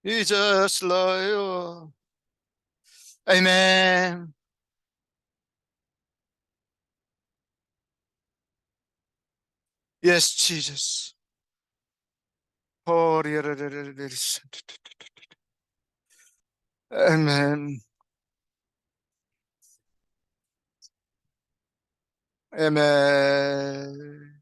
Jesus love you. Amen. Yes, Jesus. Oh, Amen. Amen.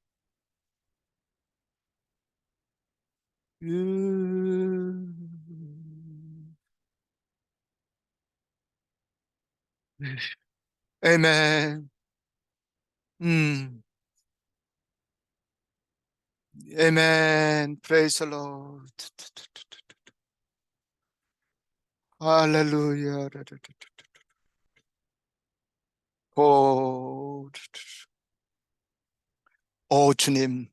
Amen. Mm. Amen. Praise the Lord. Hallelujah. 오, 오, 주님.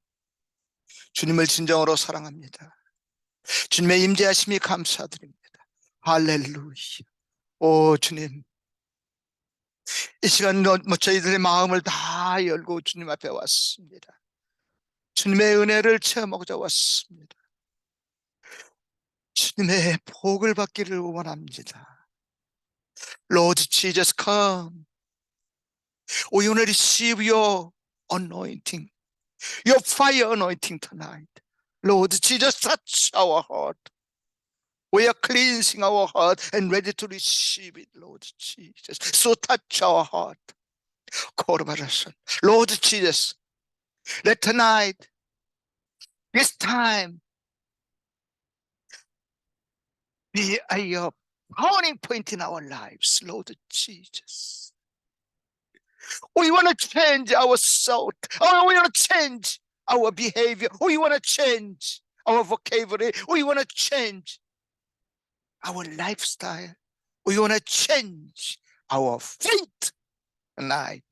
주님을 진정으로 사랑합니다. 주님의 임재하심이 감사드립니다. 할렐루야. 오, 주님. 이 시간 저희들의 마음을 다 열고 주님 앞에 왔습니다. 주님의 은혜를 체험하고자 왔습니다. 주님의 복을 받기를 원합니다. Lord Jesus, come. We want to receive your anointing, your fire anointing tonight. Lord Jesus, touch our heart. We are cleansing our heart and ready to receive it, Lord Jesus. So touch our heart. Lord Jesus, let tonight, this time, be a turning point in our lives, Lord Jesus. We want to change our thought. Oh, we want to change our behavior. We want to change our vocabulary. We want to change our lifestyle. We want to change our faith tonight.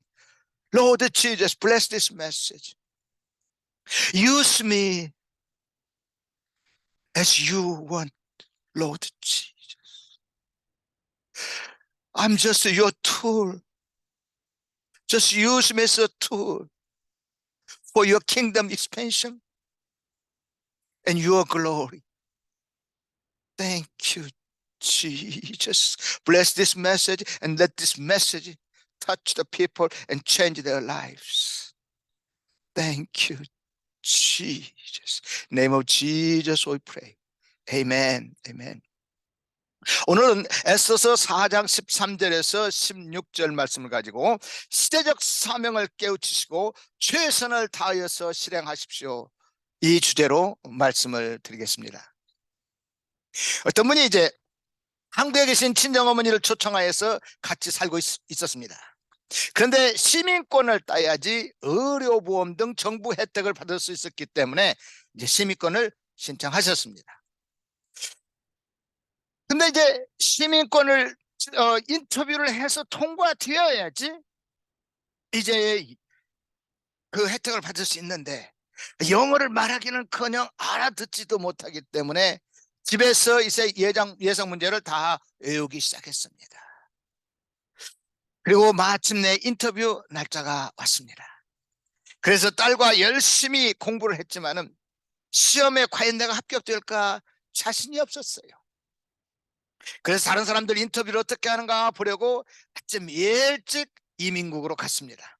Lord Jesus, bless this message. Use me as you want, Lord Jesus. I'm just your tool. Just use me as a tool for your kingdom expansion and your glory. Thank you, Jesus. Bless this message and let this message touch the people and change their lives. Thank you, Jesus. In the name of Jesus we pray. Amen. Amen. 오늘은 에스더서 4장 13절에서 16절 말씀을 가지고 시대적 사명을 깨우치시고 최선을 다하여서 실행하십시오. 이 주제로 말씀을 드리겠습니다. 어떤 분이 이제 한국에 계신 친정어머니를 초청하여서 같이 살고 있었습니다. 그런데 시민권을 따야지 의료보험 등 정부 혜택을 받을 수 있었기 때문에 이제 시민권을 신청하셨습니다. 근데 이제 시민권을 인터뷰를 해서 통과되어야지 이제 그 혜택을 받을 수 있는데 영어를 말하기는커녕 알아듣지도 못하기 때문에 집에서 이제 예상 문제를 다 외우기 시작했습니다. 그리고 마침내 인터뷰 날짜가 왔습니다. 그래서 딸과 열심히 공부를 했지만은 시험에 과연 내가 합격될까 자신이 없었어요. 그래서 다른 사람들 인터뷰를 어떻게 하는가 보려고 아침 일찍 이민국으로 갔습니다.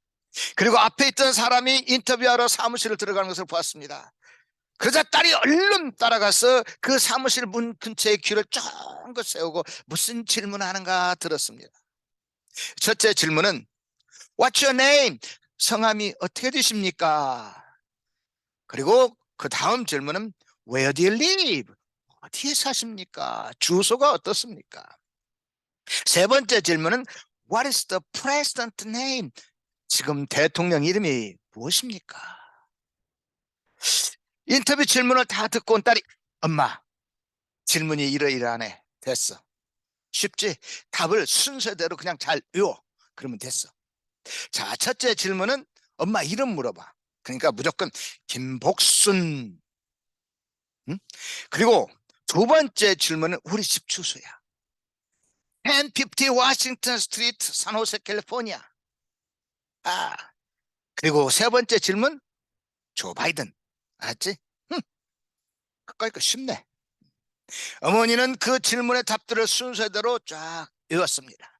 그리고 앞에 있던 사람이 인터뷰하러 사무실을 들어가는 것을 보았습니다. 그러자 딸이 얼른 따라가서 그 사무실 문 근처에 귀를 쫑긋 세우고 무슨 질문하는가 들었습니다. 첫째 질문은 What's your name? 성함이 어떻게 되십니까? 그리고 그 다음 질문은 Where do you live? 어디에 사십니까? 주소가 어떻습니까? 세 번째 질문은 What is the president name? 지금 대통령 이름이 무엇입니까? 인터뷰 질문을 다 듣고 온 딸이 엄마 질문이 이러이러하네. 됐어. 쉽지? 답을 순서대로 그냥 잘 외워. 그러면 됐어. 자, 첫째 질문은 엄마 이름 물어봐. 그러니까 무조건 김복순. 응? 그리고 두 번째 질문은 우리 집 주소야. 1050 워싱턴 스트리트 산호세 캘리포니아. 아, 그리고 세 번째 질문 조 바이든. 알았지? 그까이 거 쉽네. 어머니는 그 질문의 답들을 순서대로 쫙 외웠습니다.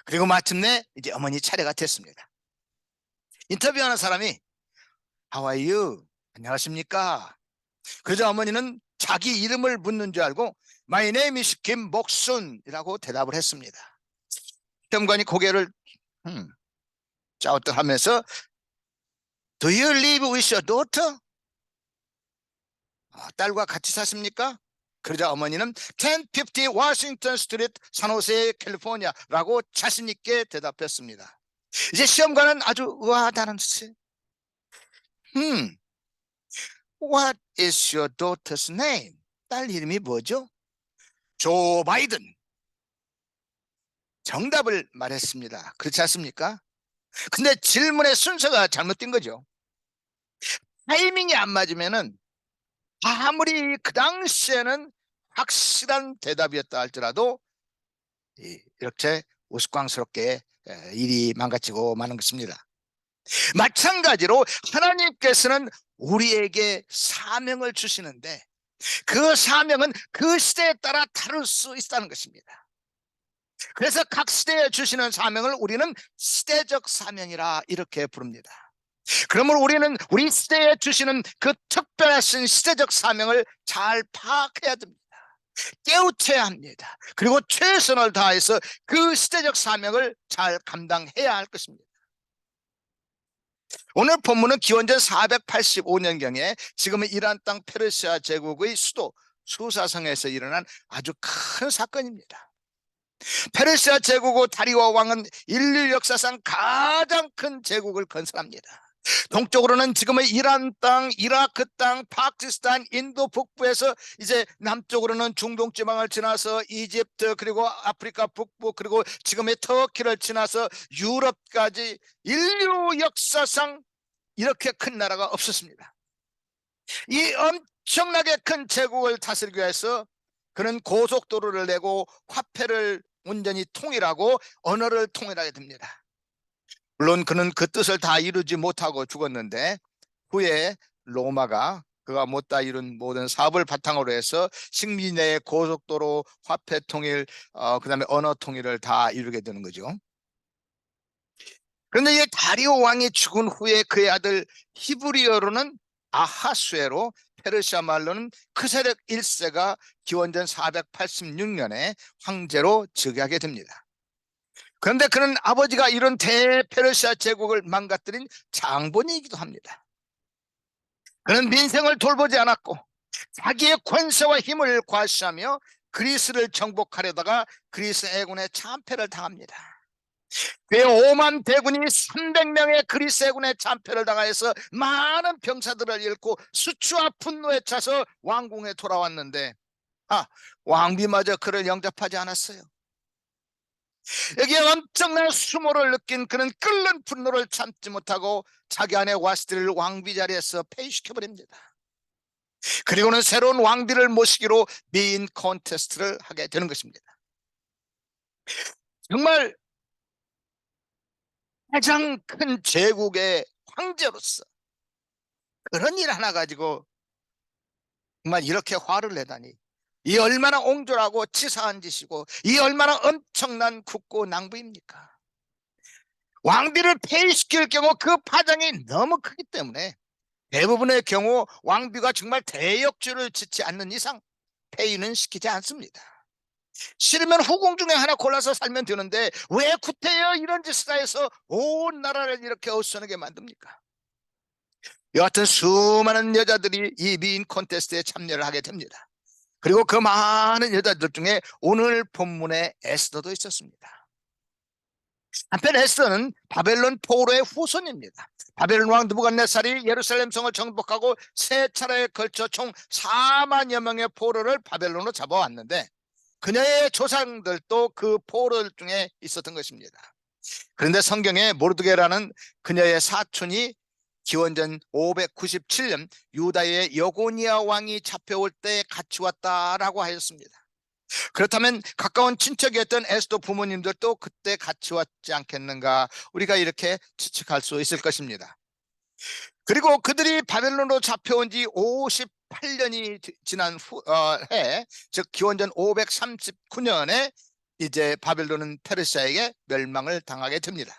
그리고 마침내 이제 어머니 차례가 됐습니다. 인터뷰하는 사람이 How are you? 안녕하십니까? 그러자 어머니는 자기 이름을 묻는 줄 알고 My name is 김목순이라고 대답을 했습니다. 시험관이 고개를 짜웃하면서 Do you live with your daughter? 딸과 같이 사십니까? 그러자 어머니는 1050 워싱턴 스트리트 산호세 캘리포니아라고 자신 있게 대답했습니다. 이제 시험관은 아주 의아하다는 듯이 What is your daughter's name? 딸 이름이 뭐죠? 조 바이든. 정답을 말했습니다. 그렇지 않습니까? 근데 질문의 순서가 잘못된 거죠. 타이밍이 안 맞으면은 아무리 그 당시에는 확실한 대답이었다 할지라도 이렇게 우스꽝스럽게 일이 망가지고 마는 것입니다. 마찬가지로 하나님께서는 우리에게 사명을 주시는데 그 사명은 그 시대에 따라 다를 수 있다는 것입니다. 그래서 각 시대에 주시는 사명을 우리는 시대적 사명이라 이렇게 부릅니다. 그러면 우리는 우리 시대에 주시는 그 특별하신 시대적 사명을 잘 파악해야 됩니다. 깨우쳐야 합니다. 그리고 최선을 다해서 그 시대적 사명을 잘 감당해야 할 것입니다. 오늘 본문은 기원전 485년경에 지금은 이란 땅 페르시아 제국의 수도 수사성에서 일어난 아주 큰 사건입니다. 페르시아 제국의 다리오 왕은 인류 역사상 가장 큰 제국을 건설합니다. 동쪽으로는 지금의 이란 땅, 이라크 땅, 파키스탄, 인도 북부에서 이제 남쪽으로는 중동 지방을 지나서 이집트, 그리고 아프리카 북부, 그리고 지금의 터키를 지나서 유럽까지 인류 역사상 이렇게 큰 나라가 없었습니다. 이 엄청나게 큰 제국을 다스리기 위해서 그는 고속도로를 내고 화폐를 온전히 통일하고 언어를 통일하게 됩니다. 물론 그는 그 뜻을 다 이루지 못하고 죽었는데 후에 로마가 그가 못다 이룬 모든 사업을 바탕으로 해서 식민 내 고속도로, 화폐 통일, 그다음에 언어 통일을 다 이루게 되는 거죠. 그런데 이 다리오 왕이 죽은 후에 그의 아들 히브리어로는 아하수에로, 페르시아 말로는 크세력 1세가 기원전 486년에 황제로 즉위하게 됩니다. 그런데 그는 아버지가 이런 대페르시아 제국을 망가뜨린 장본이기도 합니다. 그는 민생을 돌보지 않았고 자기의 권세와 힘을 과시하며 그리스를 정복하려다가 그리스 해군의 참패를 당합니다. 그의 5만 대군이 300명의 그리스 해군의 참패를 당하여서 많은 병사들을 잃고 수치와 분노에 차서 왕궁에 돌아왔는데 왕비마저 그를 영접하지 않았어요. 여기에 엄청난 수모를 느낀 그는 끓는 분노를 참지 못하고 자기 아내 와스티를 왕비 자리에서 폐위시켜버립니다. 그리고는 새로운 왕비를 모시기로 미인 콘테스트를 하게 되는 것입니다. 정말 가장 큰 제국의 황제로서 그런 일 하나 가지고 정말 이렇게 화를 내다니, 이 얼마나 옹졸하고 치사한 짓이고 이 얼마나 엄청난 국고 낭비입니까? 왕비를 폐위시킬 경우 그 파장이 너무 크기 때문에 대부분의 경우 왕비가 정말 대역죄를 짓지 않는 이상 폐위는 시키지 않습니다. 싫으면 후궁 중에 하나 골라서 살면 되는데 왜 구태여 이런 짓을 해서 온 나라를 이렇게 어수선하게 만듭니까? 여하튼 수많은 여자들이 이 미인 콘테스트에 참여를 하게 됩니다. 그리고 그 많은 여자들 중에 오늘 본문에 에스더도 있었습니다. 한편 에스더는 바벨론 포로의 후손입니다. 바벨론 왕 느부갓네살이 예루살렘 성을 정복하고 세 차례에 걸쳐 총 4만여 명의 포로를 바벨론으로 잡아왔는데 그녀의 조상들도 그 포로 중에 있었던 것입니다. 그런데 성경에 모르드게라는 그녀의 사촌이 기원전 597년 유다의 여고니아 왕이 잡혀올 때 같이 왔다라고 하였습니다. 그렇다면 가까운 친척이었던 에스더 부모님들도 그때 같이 왔지 않겠는가, 우리가 이렇게 추측할 수 있을 것입니다. 그리고 그들이 바벨론으로 잡혀온 지 8년이 지난 해, 즉 기원전 539년에 이제 바벨론은 페르시아에게 멸망을 당하게 됩니다.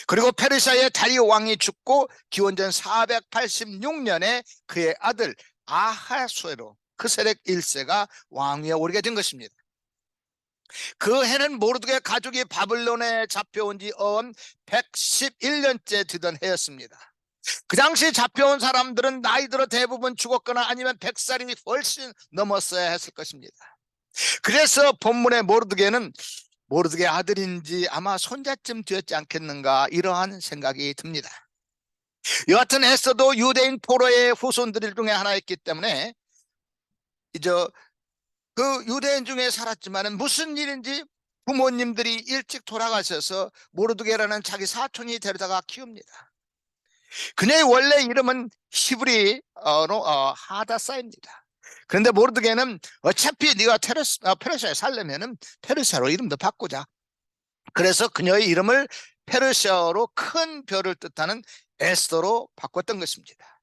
그리고 페르시아의 다리오 왕이 죽고 기원전 486년에 그의 아들 아하수에로 그세력 1세가 왕위에 오르게 된 것입니다. 그 해는 모르드게 가족이 바벨론에 잡혀온 지 111년째 되던 해였습니다. 그 당시 잡혀온 사람들은 나이 들어 대부분 죽었거나 아니면 100살이 훨씬 넘었어야 했을 것입니다. 그래서 본문의 모르드게는 모르드게 아들인지 아마 손자쯤 되었지 않겠는가, 이러한 생각이 듭니다. 여하튼 에스더도 유대인 포로의 후손들 중에 하나였기 때문에 이제 그 유대인 중에 살았지만은 무슨 일인지 부모님들이 일찍 돌아가셔서 모르드게라는 자기 사촌이 데려다가 키웁니다. 그녀의 원래 이름은 히브리어로 하다사입니다. 그런데 모르드게는 어차피 네가 페르시아에 살려면은 페르시아로 이름도 바꾸자. 그래서 그녀의 이름을 페르시아어로 큰 별을 뜻하는 에스더로 바꿨던 것입니다.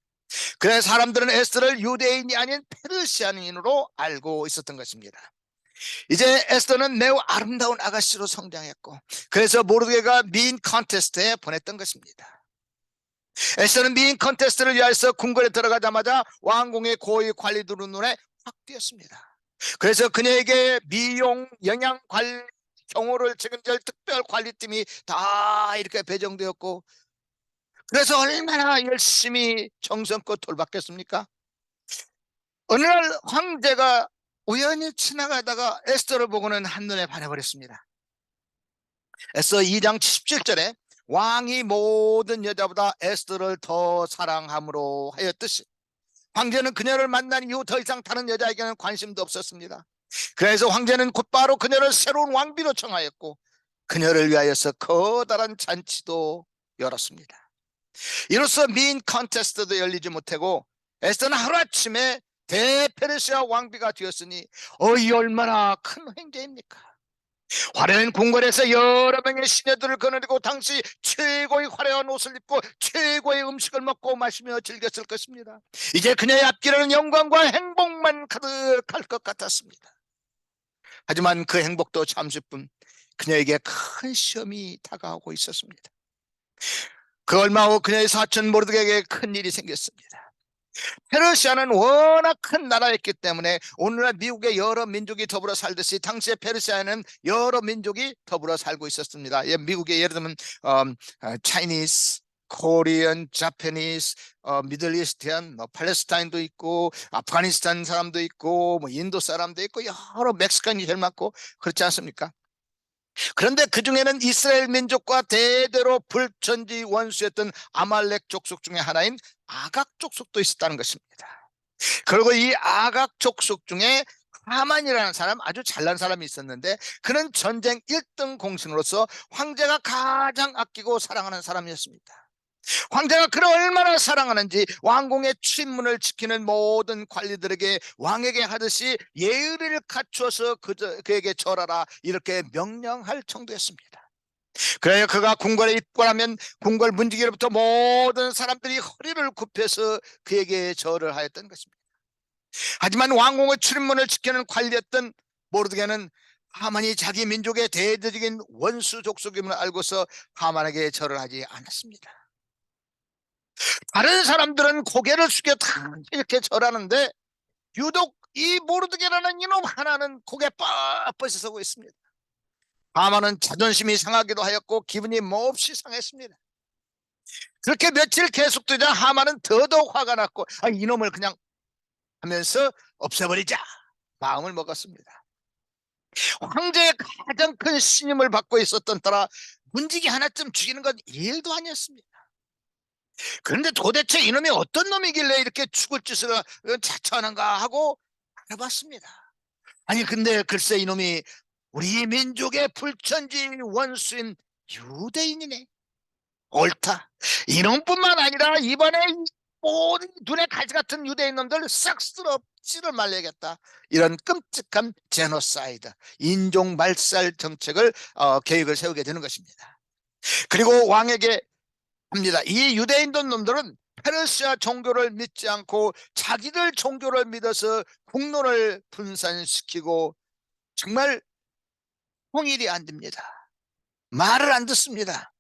그래서 사람들은 에스더를 유대인이 아닌 페르시아인으로 알고 있었던 것입니다. 이제 에스더는 매우 아름다운 아가씨로 성장했고, 그래서 모르드게가 미인 컨테스트에 보냈던 것입니다. 에스더는 미인 컨테스트를 위해서 궁궐에 들어가자마자 왕궁의 고위 관리들의 눈에 확 띄었습니다. 그래서 그녀에게 미용, 영양 관리, 경호를 책임질 특별 관리팀이 다 이렇게 배정되었고, 그래서 얼마나 열심히 정성껏 돌봤겠습니까? 어느 날 황제가 우연히 지나가다가 에스더를 보고는 한눈에 반해버렸습니다. 에스더 2장 77절에 왕이 모든 여자보다 에스더를 더 사랑함으로 하였듯이 황제는 그녀를 만난 이후 더 이상 다른 여자에게는 관심도 없었습니다. 그래서 황제는 곧바로 그녀를 새로운 왕비로 청하였고 그녀를 위하여서 커다란 잔치도 열었습니다. 이로써 미인 컨테스트도 열리지 못하고 에스더는 하루아침에 대페르시아 왕비가 되었으니 이 얼마나 큰 횡재입니까? 화려한 궁궐에서 여러 명의 시녀들을 거느리고 당시 최고의 화려한 옷을 입고 최고의 음식을 먹고 마시며 즐겼을 것입니다. 이제 그녀의 앞길에는 영광과 행복만 가득할 것 같았습니다. 하지만 그 행복도 잠시뿐, 그녀에게 큰 시험이 다가오고 있었습니다. 그 얼마 후 그녀의 사촌 모르드게에게 큰 일이 생겼습니다. 페르시아는 워낙 큰 나라였기 때문에 오늘날 미국의 여러 민족이 더불어 살듯이 당시에 페르시아에는 여러 민족이 더불어 살고 있었습니다. 미국에 예를 들면 차이니스, 코리안, 자파니스, 미들 이스트한, 팔레스타인도 있고 아프가니스탄 사람도 있고 인도 사람도 있고 여러 멕시칸이 제일 많고 그렇지 않습니까? 그런데 그 중에는 이스라엘 민족과 대대로 불천지 원수였던 아말렉 족속 중에 하나인 아각 족속도 있었다는 것입니다. 그리고 이 아각 족속 중에 하만이라는 사람, 아주 잘난 사람이 있었는데 그는 전쟁 1등 공신으로서 황제가 가장 아끼고 사랑하는 사람이었습니다. 황제가 그를 얼마나 사랑하는지 왕궁의 출입문을 지키는 모든 관리들에게 왕에게 하듯이 예의를 갖추어서 그에게 절하라 이렇게 명령할 정도였습니다. 그래야 그가 궁궐에 입관하면 궁궐 문지기로부터 모든 사람들이 허리를 굽혀서 그에게 절을 하였던 것입니다. 하지만 왕궁의 출입문을 지키는 관리였던 모르드게는 하만이 자기 민족의 대대적인 원수 족속임을 알고서 하만에게 절을 하지 않았습니다. 다른 사람들은 고개를 숙여 다 이렇게 절하는데 유독 이 모르드게라는 이놈 하나는 고개 뻣뻣이 서고 있습니다. 하만은 자존심이 상하기도 하였고 기분이 몹시 상했습니다. 그렇게 며칠 계속되자 하만은 더더욱 화가 났고 이놈을 그냥 하면서 없애버리자 마음을 먹었습니다. 황제의 가장 큰 신임을 받고 있었던 따라 문지기 하나쯤 죽이는 건 일도 아니었습니다. 그런데 도대체 이놈이 어떤 놈이길래 이렇게 죽을 짓을 자처하는가 하고 알아봤습니다. 아니 근데 글쎄 이놈이 우리 민족의 불천지 원수인 유대인이네. 옳다. 이놈뿐만 아니라 이번에 모든 눈에 가지 같은 유대인 놈들 싹 쓸어 찌를 말려야겠다. 이런 끔찍한 제노사이드, 인종 말살 정책을 계획을 세우게 되는 것입니다. 그리고 왕에게 합니다. 이 유대인 놈들은 페르시아 종교를 믿지 않고 자기들 종교를 믿어서 국론을 분산시키고 정말 통일이 안 됩니다. 말을 안 듣습니다.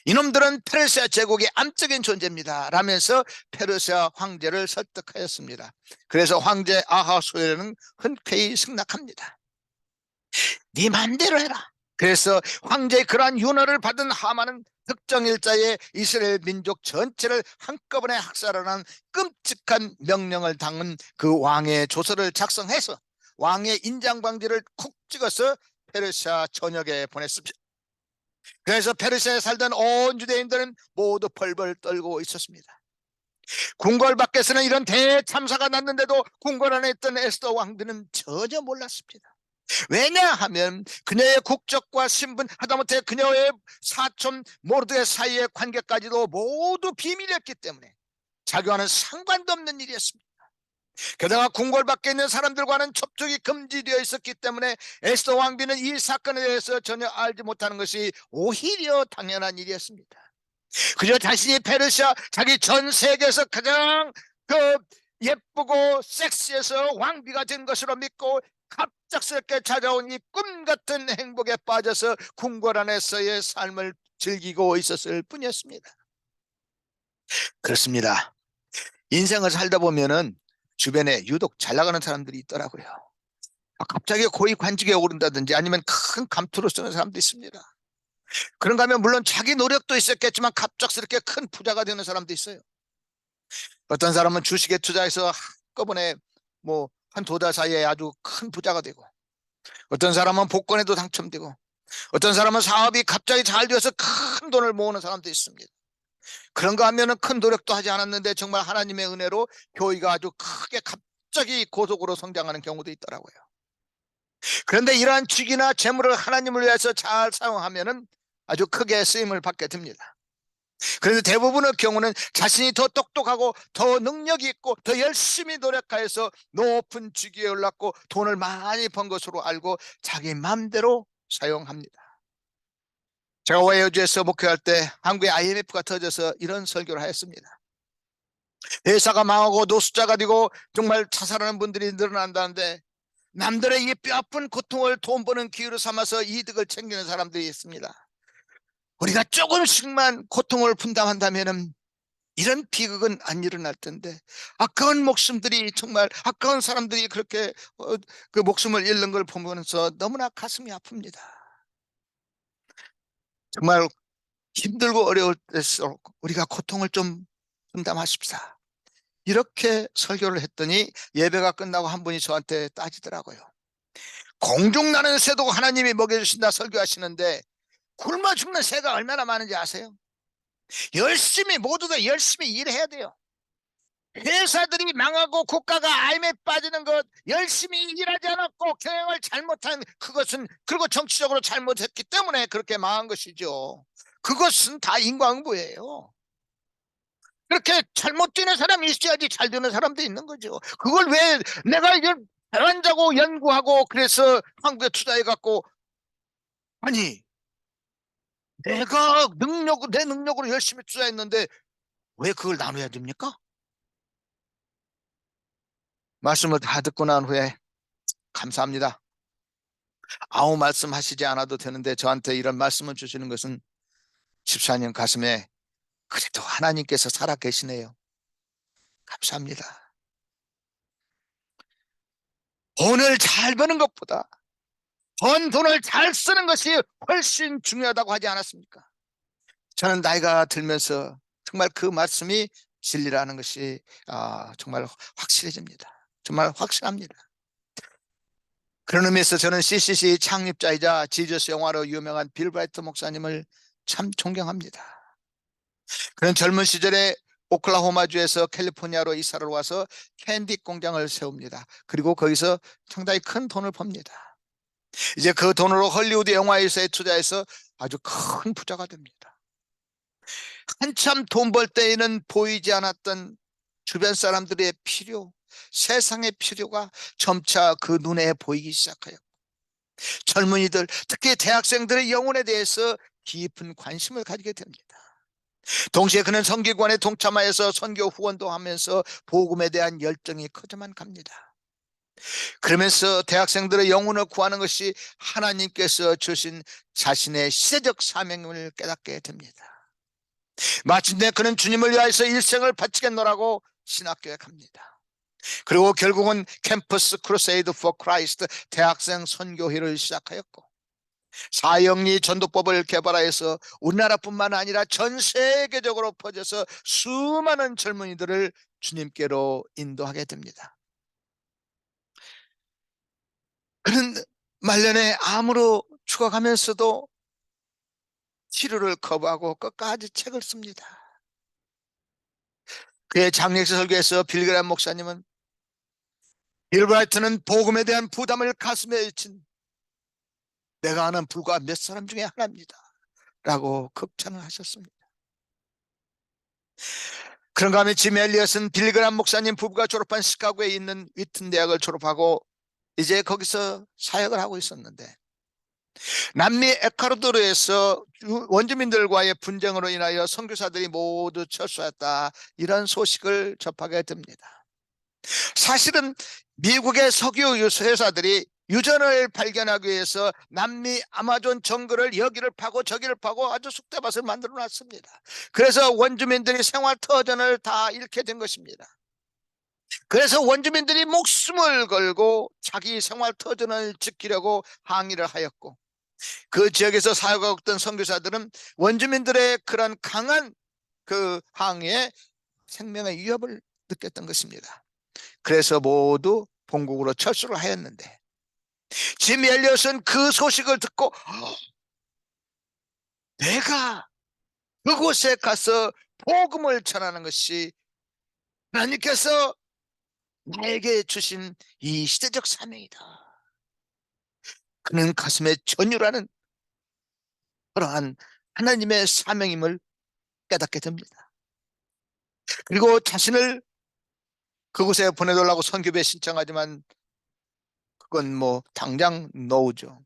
이놈들은 페르시아 제국의 암적인 존재입니다 라면서 페르시아 황제를 설득하였습니다. 그래서 황제 아하수에르는 흔쾌히 승낙합니다. 네 맘대로 해라. 그래서 황제의 그러한 윤허를 받은 하만은 특정 일자에 이스라엘 민족 전체를 한꺼번에 학살하는 끔찍한 명령을 당한 그 왕의 조서를 작성해서 왕의 인장방지를 쿡 찍어서 페르시아 전역에 보냈습니다. 그래서 페르시아에 살던 온 유대인들은 모두 벌벌 떨고 있었습니다. 궁궐 밖에서는 이런 대참사가 났는데도 궁궐 안에 있던 에스더 왕비는 전혀 몰랐습니다. 왜냐하면 그녀의 국적과 신분, 하다못해 그녀의 사촌 모르드의 사이의 관계까지도 모두 비밀이었기 때문에 자기와는 상관도 없는 일이었습니다. 게다가 궁궐 밖에 있는 사람들과는 접촉이 금지되어 있었기 때문에 에스더 왕비는 이 사건에 대해서 전혀 알지 못하는 것이 오히려 당연한 일이었습니다. 그저 자신이 페르시아, 자기 전 세계에서 가장 예쁘고 섹시해서 왕비가 된 것으로 믿고 갑작스럽게 찾아온 이 꿈같은 행복에 빠져서 궁궐 안에서의 삶을 즐기고 있었을 뿐이었습니다. 그렇습니다. 인생을 살다 보면은 주변에 유독 잘 나가는 사람들이 있더라고요. 갑자기 고위 관직에 오른다든지 아니면 큰 감투를 쓰는 사람도 있습니다. 그런가 하면 물론 자기 노력도 있었겠지만 갑작스럽게 큰 부자가 되는 사람도 있어요. 어떤 사람은 주식에 투자해서 한꺼번에 뭐 한 두 달 사이에 아주 큰 부자가 되고, 어떤 사람은 복권에도 당첨되고, 어떤 사람은 사업이 갑자기 잘 되어서 큰 돈을 모으는 사람도 있습니다. 그런가 하면은 큰 노력도 하지 않았는데 정말 하나님의 은혜로 교회가 아주 크게 갑자기 고속으로 성장하는 경우도 있더라고요. 그런데 이러한 직이나 재물을 하나님을 위해서 잘 사용하면은 아주 크게 쓰임을 받게 됩니다. 그런데 대부분의 경우는 자신이 더 똑똑하고 더 능력이 있고 더 열심히 노력하여서 높은 직위에 올랐고 돈을 많이 번 것으로 알고 자기 마음대로 사용합니다. 제가 와이어즈에서 목회할 때 한국의 IMF가 터져서 이런 설교를 하였습니다. 회사가 망하고 노숙자가 되고 정말 자살하는 분들이 늘어난다는데 남들의 이 뼈아픈 고통을 돈 버는 기회로 삼아서 이득을 챙기는 사람들이 있습니다. 우리가 조금씩만 고통을 분담한다면 이런 비극은 안 일어날 텐데 아까운 목숨들이, 정말 아까운 사람들이 그렇게 그 목숨을 잃는 걸 보면서 너무나 가슴이 아픕니다. 정말 힘들고 어려울 때일수록 우리가 고통을 좀 분담하십시다. 이렇게 설교를 했더니 예배가 끝나고 한 분이 저한테 따지더라고요. 공중나는 새도 하나님이 먹여주신다 설교하시는데 굶어 죽는 새가 얼마나 많은지 아세요? 열심히, 모두 다 열심히 일해야 돼요. 회사들이 망하고 국가가 IMF 빠지는 것, 열심히 일하지 않았고 경영을 잘못한 그것은, 그리고 정치적으로 잘못했기 때문에 그렇게 망한 것이죠. 그것은 다 인과응보예요. 그렇게 잘못 되는 사람이 있어야지 잘 되는 사람도 있는 거죠. 그걸 왜 내가 이걸 잘한다고 연구하고 그래서 한국에 투자해갖고, 아니 내가 내 능력으로 열심히 투자했는데 왜 그걸 나눠야 됩니까? 말씀을 다 듣고 난 후에 감사합니다. 아무 말씀 하시지 않아도 되는데 저한테 이런 말씀을 주시는 것은 14년 가슴에 그래도 하나님께서 살아 계시네요. 감사합니다. 돈을 잘 버는 것보다 번 돈을 잘 쓰는 것이 훨씬 중요하다고 하지 않았습니까? 저는 나이가 들면서 정말 그 말씀이 진리라는 것이 정말 확실해집니다. 정말 확실합니다. 그런 의미에서 저는 CCC 창립자이자 지저스 영화로 유명한 빌 브라이트 목사님을 참 존경합니다. 그는 젊은 시절에 오클라호마주에서 캘리포니아로 이사를 와서 캔디 공장을 세웁니다. 그리고 거기서 상당히 큰 돈을 법니다. 이제 그 돈으로 헐리우드 영화회사에 투자해서 아주 큰 부자가 됩니다. 한참 돈 벌 때에는 보이지 않았던 주변 사람들의 필요, 세상의 필요가 점차 그 눈에 보이기 시작해요. 젊은이들, 특히 대학생들의 영혼에 대해서 깊은 관심을 가지게 됩니다. 동시에 그는 선교관에 동참하여서 선교 후원도 하면서 복음에 대한 열정이 커져만 갑니다. 그러면서 대학생들의 영혼을 구하는 것이 하나님께서 주신 자신의 시대적 사명임을 깨닫게 됩니다. 마침내 그는 주님을 위하여서 일생을 바치겠노라고 신학교에 갑니다. 그리고 결국은 캠퍼스 크루세이드 포 크라이스트 대학생 선교회를 시작하였고, 사형리 전도법을 개발하여서 우리나라뿐만 아니라 전 세계적으로 퍼져서 수많은 젊은이들을 주님께로 인도하게 됩니다. 그는 말년에 암으로 죽어가면서도 치료를 거부하고 끝까지 책을 씁니다. 그의 장례식 설교에서 빌그람 목사님은 빌브라이트는 복음에 대한 부담을 가슴에 잊힌 내가 아는 불과 몇 사람 중에 하나입니다 라고 극찬을 하셨습니다. 그런가 하면 짐 엘리엇은 빌그람 목사님 부부가 졸업한 시카고에 있는 위튼 대학을 졸업하고 이제 거기서 사역을 하고 있었는데, 남미 에콰도르에서 원주민들과의 분쟁으로 인하여 선교사들이 모두 철수했다, 이런 소식을 접하게 됩니다. 사실은 미국의 석유 회사들이 유전을 발견하기 위해서 남미 아마존 정글을 여기를 파고 저기를 파고 아주 쑥대밭을 만들어 놨습니다. 그래서 원주민들이 생활 터전을 다 잃게 된 것입니다. 그래서 원주민들이 목숨을 걸고 자기 생활 터전을 지키려고 항의를 하였고, 그 지역에서 사역하고 있던 선교사들은 원주민들의 그런 강한 그 항의에 생명의 위협을 느꼈던 것입니다. 그래서 모두 본국으로 철수를 하였는데, 짐 엘리엇은 그 소식을 듣고 내가 그곳에 가서 복음을 전하는 것이 하나님께서 나에게 주신 이 시대적 사명이다. 그는 가슴에 전율하는 그러한 하나님의 사명임을 깨닫게 됩니다. 그리고 자신을 그곳에 보내달라고 선교부에 신청하지만 그건 뭐 당장 노죠.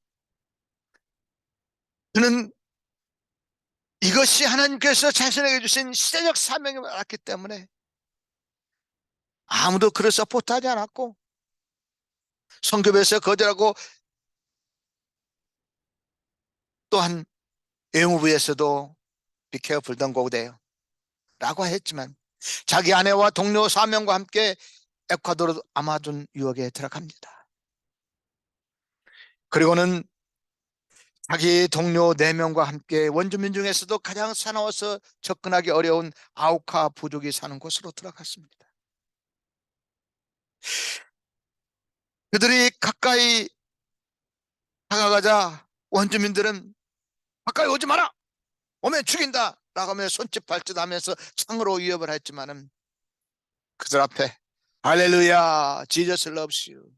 그는 이것이 하나님께서 자신에게 주신 시대적 사명임을 알았기 때문에 아무도 그를 서포트하지 않았고, 선교부에서 거절하고, 또한 외무부에서도 Be careful, don't go there 라고 했지만 자기 아내와 동료 4명과 함께 에콰도르 아마존 유역에 들어갑니다. 그리고는 자기 동료 4명과 함께 원주민 중에서도 가장 사나워서 접근하기 어려운 아우카 부족이 사는 곳으로 들어갔습니다. 그들이 가까이 다가가자 원주민들은 가까이 오지 마라, 오면 죽인다 라고 하며 손짓 발짓 하면서 창으로 위협을 했지만은 그들 앞에 할렐루야, Jesus loves you,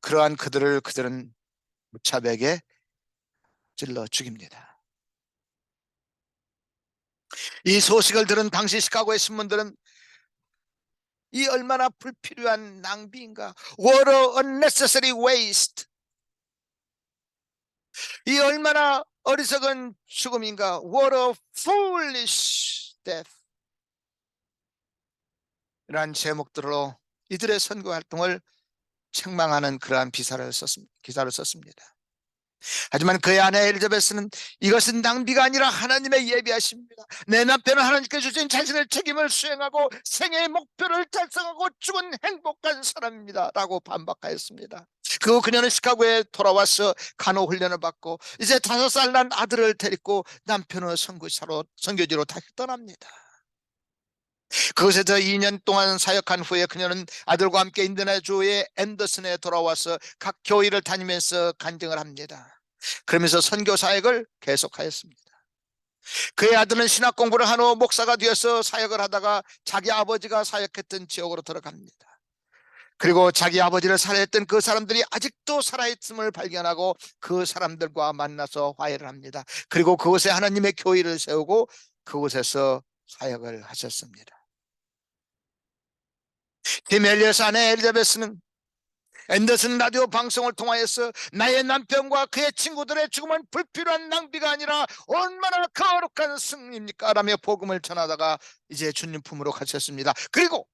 그러한 그들은 무차별하게 찔러 죽입니다. 이 소식을 들은 당시 시카고의 신문들은 이 얼마나 불필요한 낭비인가, What a unnecessary waste, 이 얼마나 어리석은 죽음인가, What a foolish death, 이러한 제목들로 이들의 선교 활동을 책망하는 그러한 기사를 썼습니다. 하지만 그의 아내 엘리자베스는 이것은 낭비가 아니라 하나님의 예비하십니다. 내 남편은 하나님께 주신 자신의 책임을 수행하고 생애의 목표를 달성하고 죽은 행복한 사람입니다 라고 반박하였습니다. 그리고 그녀는 시카고에 돌아와서 간호 훈련을 받고 이제 5살 난 아들을 데리고 남편의 선교지로 다시 떠납니다. 그곳에서 2년 동안 사역한 후에 그녀는 아들과 함께 인디애나주의 앤더슨에 돌아와서 각 교회를 다니면서 간증을 합니다. 그러면서 선교 사역을 계속하였습니다. 그의 아들은 신학 공부를 한 후 목사가 되어서 사역을 하다가 자기 아버지가 사역했던 지역으로 들어갑니다. 그리고 자기 아버지를 살해했던 그 사람들이 아직도 살아있음을 발견하고 그 사람들과 만나서 화해를 합니다. 그리고 그곳에 하나님의 교회를 세우고 그곳에서 사역을 하셨습니다. 팀 엘리엇 아내 엘리자베스는 앤더슨 라디오 방송을 통하여서 나의 남편과 그의 친구들의 죽음은 불필요한 낭비가 아니라 얼마나 거룩한 승리입니까? 라며 복음을 전하다가 이제 주님 품으로 가셨습니다. 그리고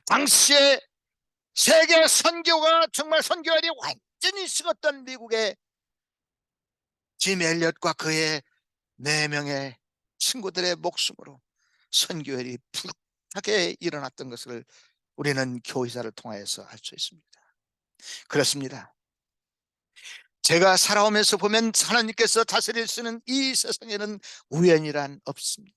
당시에 세계 선교가 정말 선교열이 완전히 식었던 미국의 짐 엘리엇과 그의 4명의 친구들의 목숨으로 선교열이 불타게 일어났던 것을 우리는 교회사를 통하여서 알 수 있습니다. 그렇습니다. 제가 살아오면서 보면 하나님께서 다스릴 수 있는 이 세상에는 우연이란 없습니다.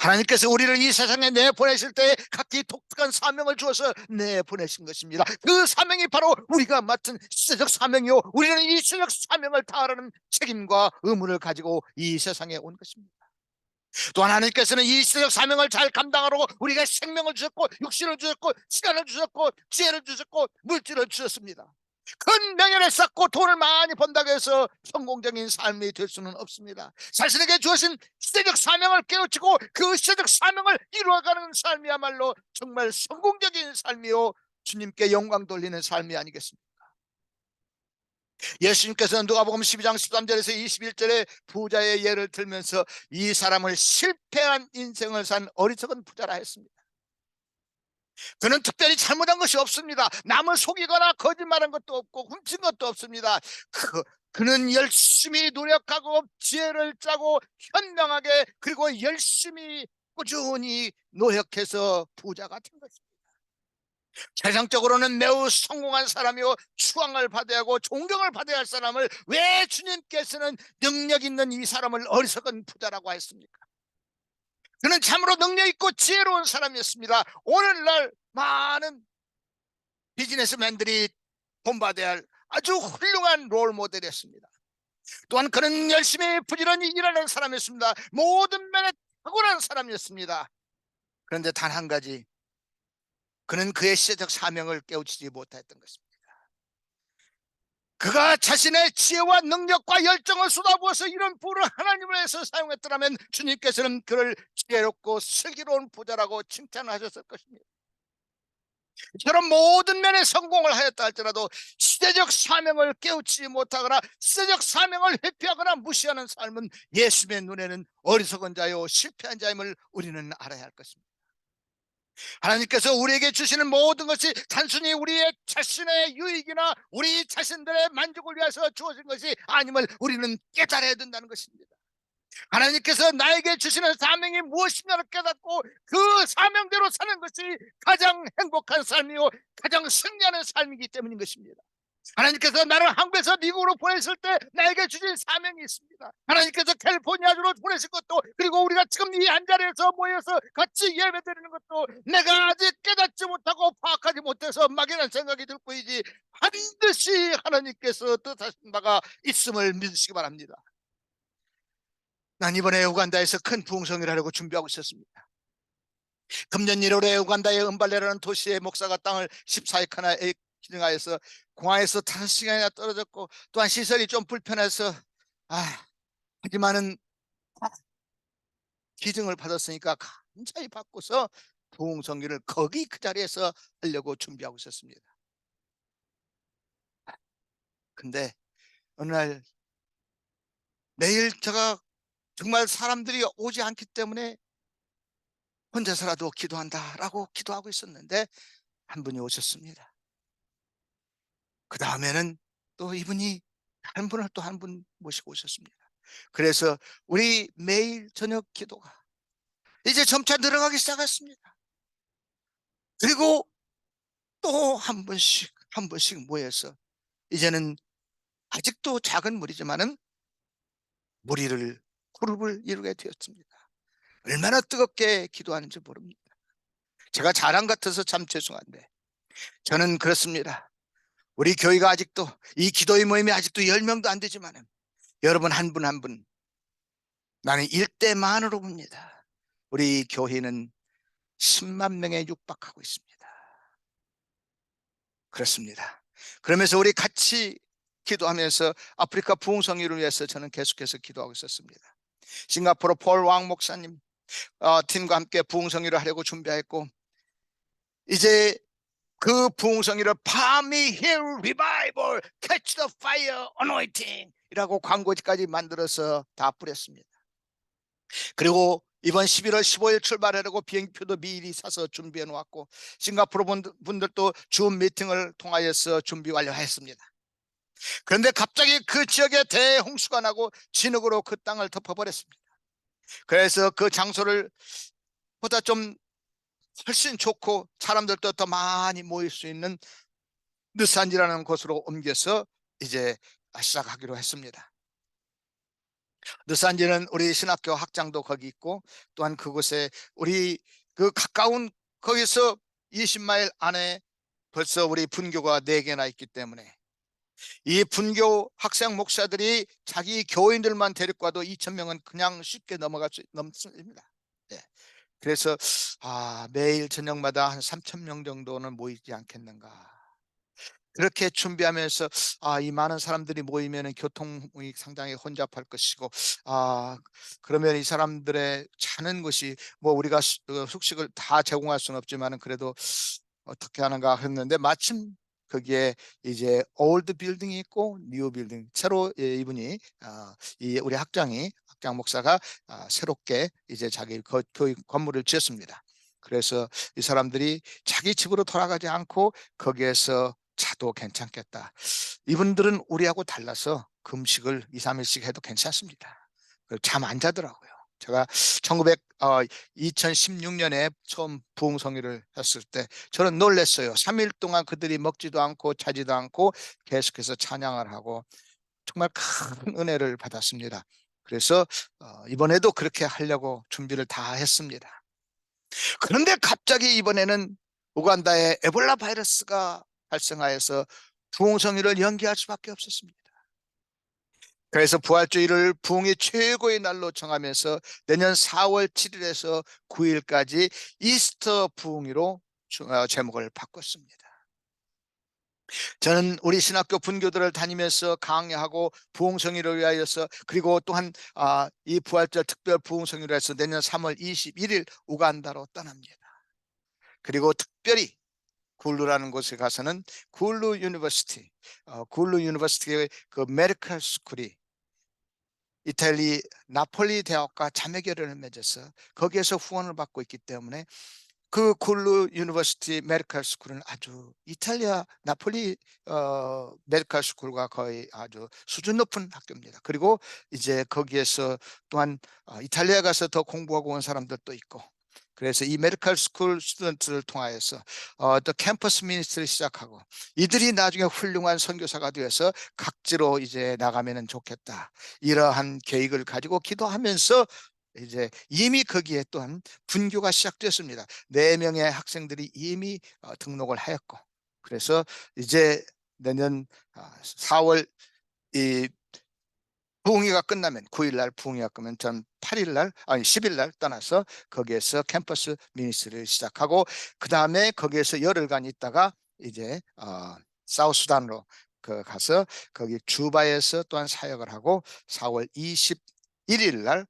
하나님께서 우리를 이 세상에 내보내실 때 각기 독특한 사명을 주어서 내보내신 것입니다. 그 사명이 바로 우리가 맡은 시대적 사명이요, 우리는 이 시대적 사명을 다하라는 책임과 의무를 가지고 이 세상에 온 것입니다. 또한 하나님께서는 이 시대적 사명을 잘 감당하라고 우리가 생명을 주셨고, 육신을 주셨고, 시간을 주셨고, 지혜를 주셨고, 물질을 주셨습니다. 큰 명예를 쌓고 돈을 많이 번다고 해서 성공적인 삶이 될 수는 없습니다. 자신에게 주어진 시대적 사명을 깨우치고 그 시대적 사명을 이루어가는 삶이야말로 정말 성공적인 삶이요, 주님께 영광 돌리는 삶이 아니겠습니까? 예수님께서는 누가복음 12장 13절에서 21절에 부자의 예를 들면서 이 사람을 실패한 인생을 산 어리석은 부자라 했습니다. 그는 특별히 잘못한 것이 없습니다. 남을 속이거나 거짓말한 것도 없고 훔친 것도 없습니다. 그는 열심히 노력하고 지혜를 짜고 현명하게, 그리고 열심히 꾸준히 노력해서 부자가 된 것입니다. 세상적으로는 매우 성공한 사람이요, 추앙을 받아야 하고 존경을 받아야 할 사람을 왜 주님께서는 능력 있는 이 사람을 어리석은 부자라고 했습니까? 그는 참으로 능력 있고 지혜로운 사람이었습니다. 오늘날 많은 비즈니스맨들이 본받아야 할 아주 훌륭한 롤 모델이었습니다. 또한 그는 열심히 부지런히 일하는 사람이었습니다. 모든 면에 탁월한 사람이었습니다. 그런데 단 한 가지, 그는 그의 시대적 사명을 깨우치지 못했던 것입니다. 그가 자신의 지혜와 능력과 열정을 쏟아부어서 이런 부를 하나님을 위해서 사용했더라면 주님께서는 그를 지혜롭고 슬기로운 부자라고 칭찬하셨을 것입니다. 저런 모든 면에 성공을 하였다 할지라도 시대적 사명을 깨우치지 못하거나 시대적 사명을 회피하거나 무시하는 삶은 예수님의 눈에는 어리석은 자요, 실패한 자임을 우리는 알아야 할 것입니다. 하나님께서 우리에게 주시는 모든 것이 단순히 우리의 자신의 유익이나 우리 자신들의 만족을 위해서 주어진 것이 아님을 우리는 깨달아야 된다는 것입니다. 하나님께서 나에게 주시는 사명이 무엇인가를 깨닫고 그 사명대로 사는 것이 가장 행복한 삶이요, 가장 승리하는 삶이기 때문인 것입니다. 하나님께서 나를 한국에서 미국으로 보냈을 때 나에게 주신 사명이 있습니다. 하나님께서 캘리포니아주로 보내신 것도, 그리고 우리가 지금 이 한자리에서 모여서 같이 예배드리는 것도 내가 아직 깨닫지 못하고 파악하지 못해서 막연한 생각이 들 뿐이지 반드시 하나님께서 뜻하신 바가 있음을 믿으시기 바랍니다. 난 이번에 우간다에서 큰 부흥성회를 하려고 준비하고 있었습니다. 금년 1월에 우간다의 은발레라는 도시의 목사가 땅을 14에커나 기증하여서 공항에서 5시간이나 떨어졌고, 또한 시설이 좀 불편해서 하지만은 기증을 받았으니까 감사히 받고서 부흥성회를 거기 그 자리에서 하려고 준비하고 있었습니다. 근데 어느 날 매일 제가 정말 사람들이 오지 않기 때문에 혼자서라도 기도한다라고 기도하고 있었는데 한 분이 오셨습니다. 그 다음에는 또 이분이 다른 분을 또 한 분 모시고 오셨습니다. 그래서 우리 매일 저녁 기도가 이제 점차 늘어가기 시작했습니다. 그리고 또 한 번씩 모여서 이제는 아직도 작은 무리지만은 무리를, 그룹을 이루게 되었습니다. 얼마나 뜨겁게 기도하는지 모릅니다. 제가 자랑 같아서 참 죄송한데 저는 그렇습니다. 우리 교회가 아직도, 이 기도의 모임이 아직도 10명도 안 되지만은 여러분 한 분 한 분 나는 1대만으로 봅니다. 우리 교회는 10만 명에 육박하고 있습니다. 그렇습니다. 그러면서 우리 같이 기도하면서 아프리카 부흥성회를 위해서 저는 계속해서 기도하고 있었습니다. 싱가포르 폴 왕 목사님 팀과 함께 부흥성회를 하려고 준비했고, 이제 그 부흥성이를 Palmy Hill Revival, Catch the Fire Anointing 이라고 광고지까지 만들어서 다 뿌렸습니다. 그리고 이번 11월 15일 출발하려고 비행기표도 미리 사서 준비해 놓았고, 싱가포르 분들도 줌 미팅을 통하여서 준비 완료했습니다. 그런데 갑자기 그 지역에 대홍수가 나고 진흙으로 그 땅을 덮어버렸습니다. 그래서 그 장소를 보다 좀 훨씬 좋고 사람들도 더 많이 모일 수 있는 느산지라는 곳으로 옮겨서 이제 시작하기로 했습니다. 느산지는 우리 신학교 학장도 거기 있고, 또한 그곳에 우리 그 가까운 거기서 20마일 안에 벌써 우리 분교가 4개나 있기 때문에 이 분교 학생 목사들이 자기 교인들만 데리고 와도 2,000명은 그냥 쉽게 넘어갈 수 넘습니다. 네. 그래서 매일 저녁마다 한 3,000명 정도는 모이지 않겠는가. 그렇게 준비하면서 이 많은 사람들이 모이면 교통이 상당히 혼잡할 것이고, 그러면 이 사람들의 자는 것이 뭐 우리가 숙식을 다 제공할 수는 없지만은 그래도 어떻게 하는가 했는데, 마침 거기에 이제 올드 빌딩이 있고 뉴 빌딩, 새로 이분이 이 우리 학장 목사가 새롭게 이제 자기 교육 건물을 지었습니다. 그래서 이 사람들이 자기 집으로 돌아가지 않고 거기에서 자도 괜찮겠다. 이분들은 우리하고 달라서 금식을 2, 3일씩 해도 괜찮습니다. 잠 안 자더라고요. 제가 2016년에 처음 부흥성회를 했을 때 저는 놀랐어요. 3일 동안 그들이 먹지도 않고 자지도 않고 계속해서 찬양을 하고 정말 큰 은혜를 받았습니다. 그래서 이번에도 그렇게 하려고 준비를 다 했습니다. 그런데 갑자기 이번에는 우간다에 에볼라 바이러스가 발생하여서 부흥성회를 연기할 수밖에 없었습니다. 그래서 부활주일을 부흥의 최고의 날로 정하면서 내년 4월 7일에서 9일까지 이스터 부흥회로 제목을 바꿨습니다. 저는 우리 신학교 분교들을 다니면서 강의하고 부흥성회를 위하여서, 그리고 또한 이 부활절 특별 부흥성회를 해서 내년 3월 21일 우간다로 떠납니다. 그리고 특별히 굴루라는 곳에 가서는 굴루 유니버시티의 그 메디컬 스쿨이 이탈리 나폴리 대학과 자매 결연을 맺어서 거기에서 후원을 받고 있기 때문에 그 굴루 유니버시티 메디컬 스쿨은 아주 이탈리아 나폴리 메디컬 스쿨과 거의 아주 수준 높은 학교입니다. 그리고 이제 거기에서 또한 이탈리아 가서 더 공부하고 온 사람들도 있고, 그래서 이 메디컬 스쿨 스튜던트를 통하여서 또 캠퍼스 미니스트를 시작하고 이들이 나중에 훌륭한 선교사가 되어서 각지로 이제 나가면 좋겠다, 이러한 계획을 가지고 기도하면서 이제 이미 거기에 또한 분교가 시작됐습니다. 4명의 학생들이 이미 등록을 하였고, 그래서 이제 내년 4월 이 부흥회가 끝나면 9일날 부흥회가 끝나면 전 8일날 아니 10일날 떠나서 거기에서 캠퍼스 미니스트리를 시작하고, 그 다음에 거기에서 열흘간 있다가 이제 사우스수단으로 가서 거기 주바에서 또한 사역을 하고 4월 21일날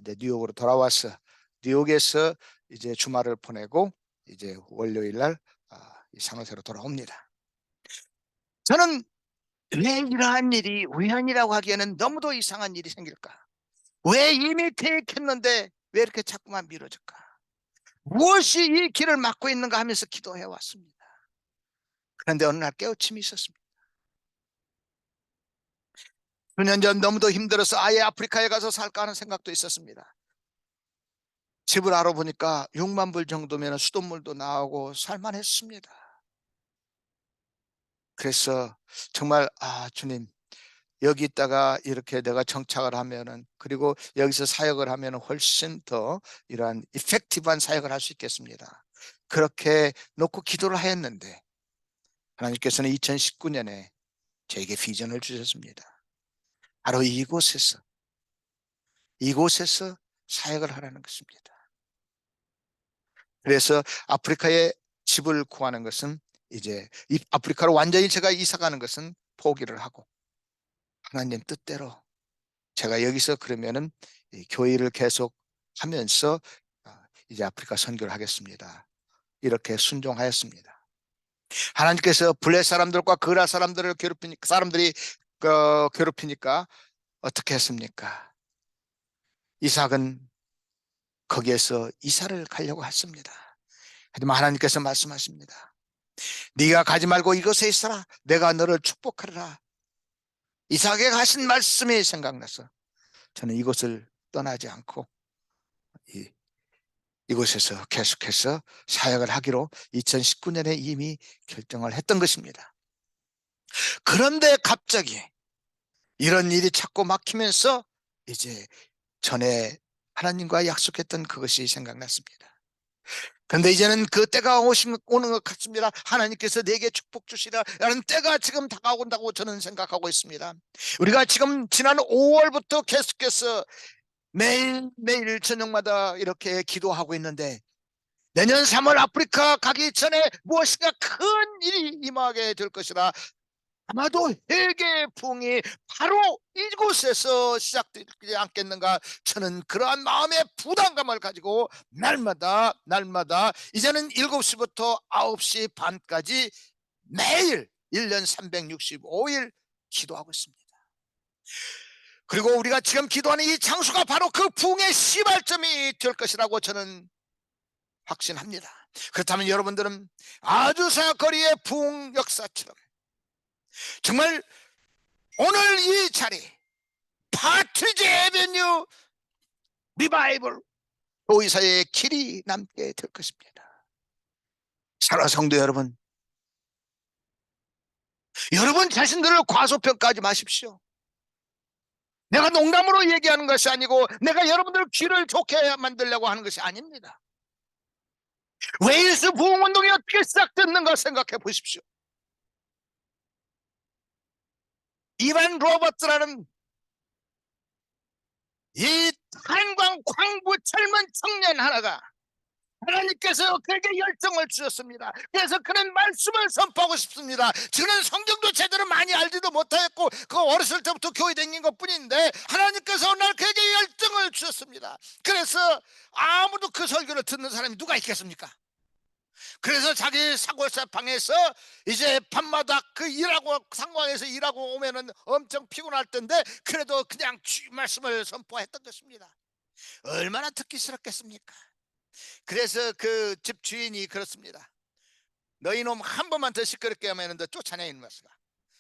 이제 뉴욕으로 돌아와서 뉴욕에서 이제 주말을 보내고 이제 월요일날 산호세로 돌아옵니다. 저는 왜 이러한 일이 우연이라고 하기에는 너무도 이상한 일이 생길까? 왜 이미 계획했는데 왜 이렇게 자꾸만 미뤄질까? 무엇이 이 길을 막고 있는가 하면서 기도해 왔습니다. 그런데 어느 날 깨우침이 있었습니다. 수년 전 너무도 힘들어서 아예 아프리카에 가서 살까 하는 생각도 있었습니다. 집을 알아보니까 6만 불 정도면 수돗물도 나오고 살만했습니다. 그래서 정말 주님, 여기 있다가 이렇게 내가 정착을 하면은, 그리고 여기서 사역을 하면은 훨씬 더 이러한 이펙티브한 사역을 할 수 있겠습니다. 그렇게 놓고 기도를 하였는데 하나님께서는 2019년에 저에게 비전을 주셨습니다. 바로 이곳에서 사역을 하라는 것입니다. 그래서 아프리카에 집을 구하는 것은, 이제 아프리카로 완전히 제가 이사 가는 것은 포기를 하고 하나님 뜻대로 제가 여기서 그러면은 이 교회를 계속 하면서 이제 아프리카 선교를 하겠습니다. 이렇게 순종하였습니다. 하나님께서 블레 사람들과 그라 사람들을 괴롭히니까 사람들이 괴롭히니까 어떻게 했습니까? 이삭은 거기에서 이사를 가려고 했습니다. 하지만 하나님께서 말씀하십니다. 네가 가지 말고 이곳에 있어라. 내가 너를 축복하리라. 이삭에게 하신 말씀이 생각나서 저는 이곳을 떠나지 않고 이곳에서 계속해서 사역을 하기로 2019년에 이미 결정을 했던 것입니다. 그런데 갑자기 이런 일이 자꾸 막히면서 이제 전에 하나님과 약속했던 그것이 생각났습니다. 그런데 이제는 그 때가 오는 것 같습니다. 하나님께서 내게 축복 주시라 라는 때가 지금 다가온다고 저는 생각하고 있습니다. 우리가 지금 지난 5월부터 계속해서 매일 저녁마다 이렇게 기도하고 있는데 내년 3월 아프리카 가기 전에 무엇인가 큰 일이 임하게 될 것이라, 아마도 회개의 부흥이 바로 이곳에서 시작되지 않겠는가, 저는 그러한 마음의 부담감을 가지고 날마다 이제는 7시부터 9시 반까지 매일 1년 365일 기도하고 있습니다. 그리고 우리가 지금 기도하는 이 장소가 바로 그 부흥의 시발점이 될 것이라고 저는 확신합니다. 그렇다면 여러분들은 아주사거리의 부흥 역사처럼 정말 오늘 이 자리 파트리지 에베뉴 리바이벌 교회사의 길이 남게 될 것입니다. 사랑하는 성도 여러분, 여러분 자신들을 과소평가하지 마십시오. 내가 농담으로 얘기하는 것이 아니고 내가 여러분들 귀를 좋게 만들려고 하는 것이 아닙니다. 웨일스 부흥운동이 어떻게 시작됐는가 생각해 보십시오. 이반 로버트라는 이 탄광 광부 젊은 청년 하나가 하나님께서 그에게 열정을 주셨습니다. 그래서 그는 말씀을 선포하고 싶습니다. 저는 성경도 제대로 많이 알지도 못했고 그 어렸을 때부터 교회 다닌 것뿐인데 하나님께서 오늘 그에게 열정을 주셨습니다. 그래서 아무도 그 설교를 듣는 사람이 누가 있겠습니까? 그래서 자기 사골사 방에서 이제 밤마다 그 일하고 상황에서 일하고 오면은 엄청 피곤할 텐데 그래도 그냥 말씀을 선포했던 것입니다. 얼마나 듣기 싫었겠습니까? 그래서 그 집 주인이 그렇습니다. 너희 놈 한 번만 더 시끄럽게 하면 너 쫓아내 이놈아.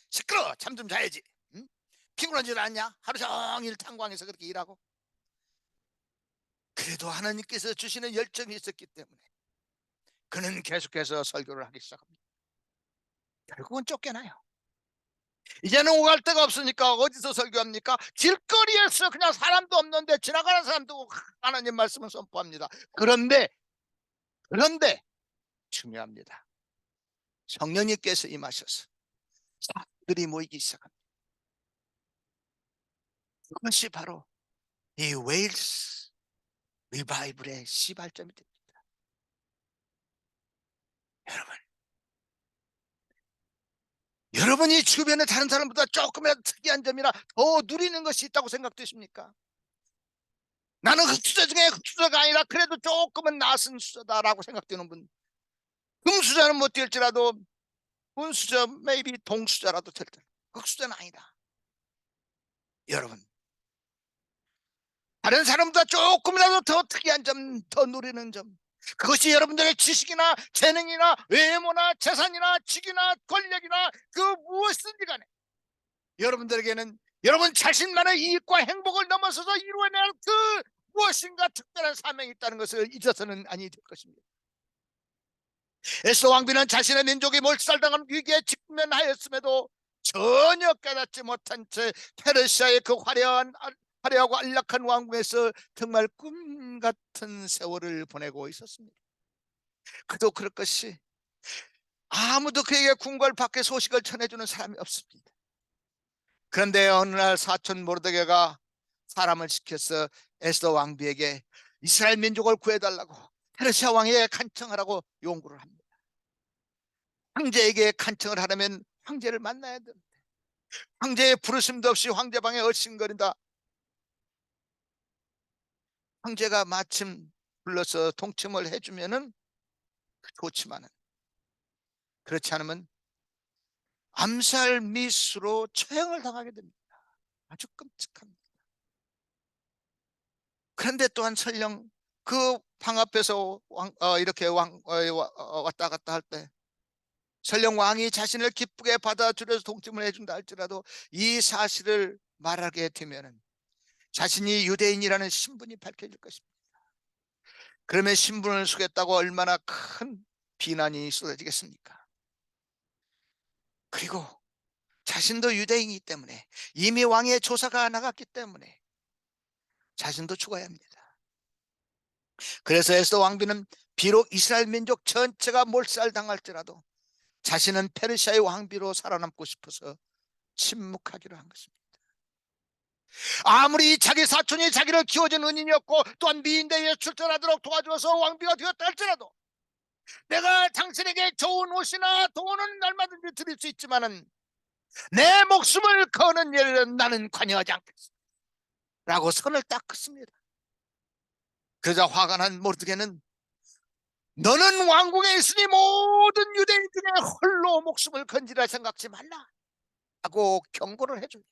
시끄러, 잠 좀 자야지. 응? 피곤하지 않냐? 하루 종일 탄광에서 그렇게 일하고. 그래도 하나님께서 주시는 열정이 있었기 때문에 그는 계속해서 설교를 하기 시작합니다. 결국은 쫓겨나요. 이제는 오갈 데가 없으니까 어디서 설교합니까? 길거리에서 그냥 사람도 없는데 지나가는 사람도 하나님 말씀을 선포합니다. 그런데 중요합니다. 성령님께서 임하셔서 사람들이 모이기 시작합니다. 그것이 바로 이 웨일스 리바이블의 시발점이 됩니다. 여러분이 주변에 다른 사람보다 조금이라도 특이한 점이나 더 누리는 것이 있다고 생각되십니까? 나는 흑수저 중에 흑수저가 아니라 그래도 조금은 나은 수저다라고 생각되는 분, 금수저는 못 될지라도 은수저, maybe 동수저라도 될 때, 흑수저는 아니다. 여러분, 다른 사람보다 조금이라도 더 특이한 점, 더 누리는 점, 그것이 여러분들의 지식이나 재능이나 외모나 재산이나 직이나 권력이나 그 무엇이든지 간에 여러분들에게는 여러분 자신만의 이익과 행복을 넘어서서 이루어낼 그 무엇인가 특별한 사명이 있다는 것을 잊어서는 아니 될 것입니다. 에스더 왕비는 자신의 민족이 몰살당한 위기에 직면하였음에도 전혀 깨닫지 못한 채 페르시아의 그 화려하고 안락한 왕궁에서 정말 꿈 같은 세월을 보내고 있었습니다. 그도 그럴 것이 아무도 그에게 궁궐 밖에 소식을 전해주는 사람이 없습니다. 그런데 어느 날 사촌 모르드게가 사람을 시켜서 에스더 왕비에게 이스라엘 민족을 구해달라고 페르시아 왕에게 간청하라고 요구를 합니다. 황제에게 간청을 하려면 황제를 만나야 됩니다. 황제의 부르심도 없이 황제방에 얼씬거린다. 황제가 마침 불러서 동침을 해주면은 좋지만은 그렇지 않으면 암살 미수로 처형을 당하게 됩니다. 아주 끔찍합니다. 그런데 또한 설령 그 방 앞에서 이렇게 왔다 갔다 할 때 설령 왕이 자신을 기쁘게 받아들여서 동침을 해준다 할지라도 이 사실을 말하게 되면 자신이 유대인이라는 신분이 밝혀질 것입니다. 그러면 신분을 속였다고 얼마나 큰 비난이 쏟아지겠습니까? 그리고 자신도 유대인이기 때문에 이미 왕의 조사가 나갔기 때문에 자신도 죽어야 합니다. 그래서 에스더 왕비는 비록 이스라엘 민족 전체가 몰살당할지라도 자신은 페르시아의 왕비로 살아남고 싶어서 침묵하기로 한 것입니다. 아무리 자기 사촌이 자기를 키워준 은인이었고 또한 미인대에 출전하도록 도와줘서 왕비가 되었다 할지라도 내가 당신에게 좋은 옷이나 돈은 얼마든지 드릴 수 있지만은 내 목숨을 거는 일은 나는 관여하지 않겠어 라고 선을 딱 긋습니다. 그러자 화가 난 모르드게는 너는 왕궁에 있으니 모든 유대인 중에 홀로 목숨을 건지라 생각지 말라 하고 경고를 해줍니다.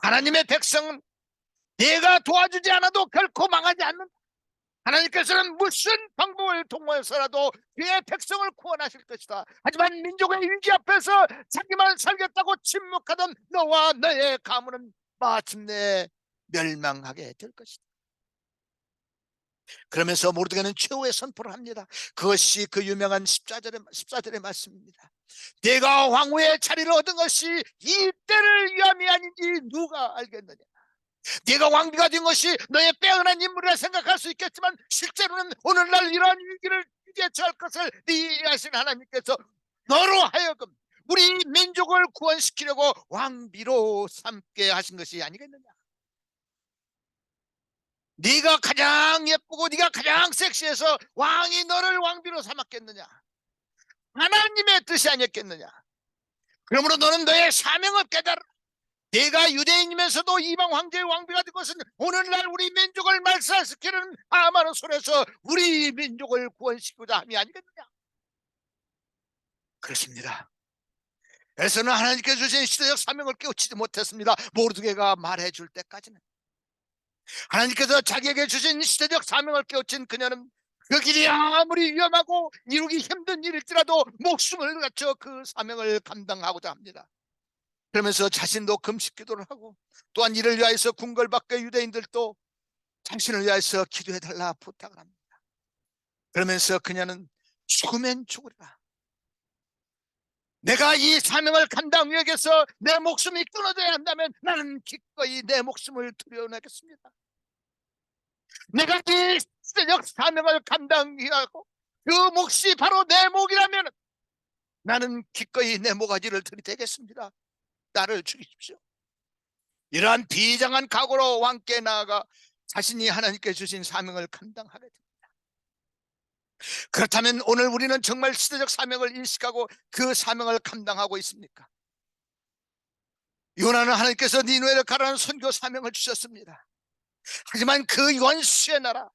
하나님의 백성은 내가 도와주지 않아도 결코 망하지 않는다. 하나님께서는 무슨 방법을 통해서라도 그의 백성을 구원하실 것이다. 하지만 민족의 위기 앞에서 자기만 살겠다고 침묵하던 너와 너의 가문은 마침내 멸망하게 될 것이다. 그러면서 모르드게는 최후의 선포를 합니다. 그것이 그 유명한 14절의 말씀입니다. 내가 왕후의 자리를 얻은 것이 이 때를 위함이 아닌지 누가 알겠느냐. 네가 왕비가 된 것이 너의 빼어난 인물이라 생각할 수 있겠지만 실제로는 오늘날 이러한 위기를 처할 것을 네 하신 하나님께서 너로 하여금 우리 민족을 구원시키려고 왕비로 삼게 하신 것이 아니겠느냐. 네가 가장 예쁘고 네가 가장 섹시해서 왕이 너를 왕비로 삼았겠느냐. 하나님의 뜻이 아니었겠느냐. 그러므로 너는 너의 사명을 깨달아. 내가 유대인이면서도 이방 황제의 왕비가 된 것은 오늘날 우리 민족을 말살시키는 하만의 손에서 우리 민족을 구원시키고자 함이 아니겠느냐. 그렇습니다. 그래서는 하나님께서 주신 시대적 사명을 깨우치지 못했습니다. 모르드게가 말해줄 때까지는. 하나님께서 자기에게 주신 시대적 사명을 깨우친 그녀는 그 길이 아무리 위험하고 이루기 힘든 일일지라도 목숨을 갖춰 그 사명을 감당하고자 합니다. 그러면서 자신도 금식 기도를 하고 또한 이를 위하여서 궁궐밖의 유대인들도 자신을 위하여서 기도해달라 부탁을 합니다. 그러면서 그녀는 죽으면 죽으리라. 내가 이 사명을 감당 위해서 내 목숨이 끊어져야 한다면 나는 기꺼이 내 목숨을 드려내겠습니다. 내가 이 시대적 사명을 감당하고 그 몫이 바로 내 목이라면 나는 기꺼이 내 모가지를 들이대겠습니다. 나를 죽이십시오. 이러한 비장한 각오로 왕께 나아가 자신이 하나님께 주신 사명을 감당하게 됩니다. 그렇다면 오늘 우리는 정말 시대적 사명을 인식하고 그 사명을 감당하고 있습니까? 요나는 하나님께서 니느웨를 가라는 선교 사명을 주셨습니다. 하지만 그 원수의 나라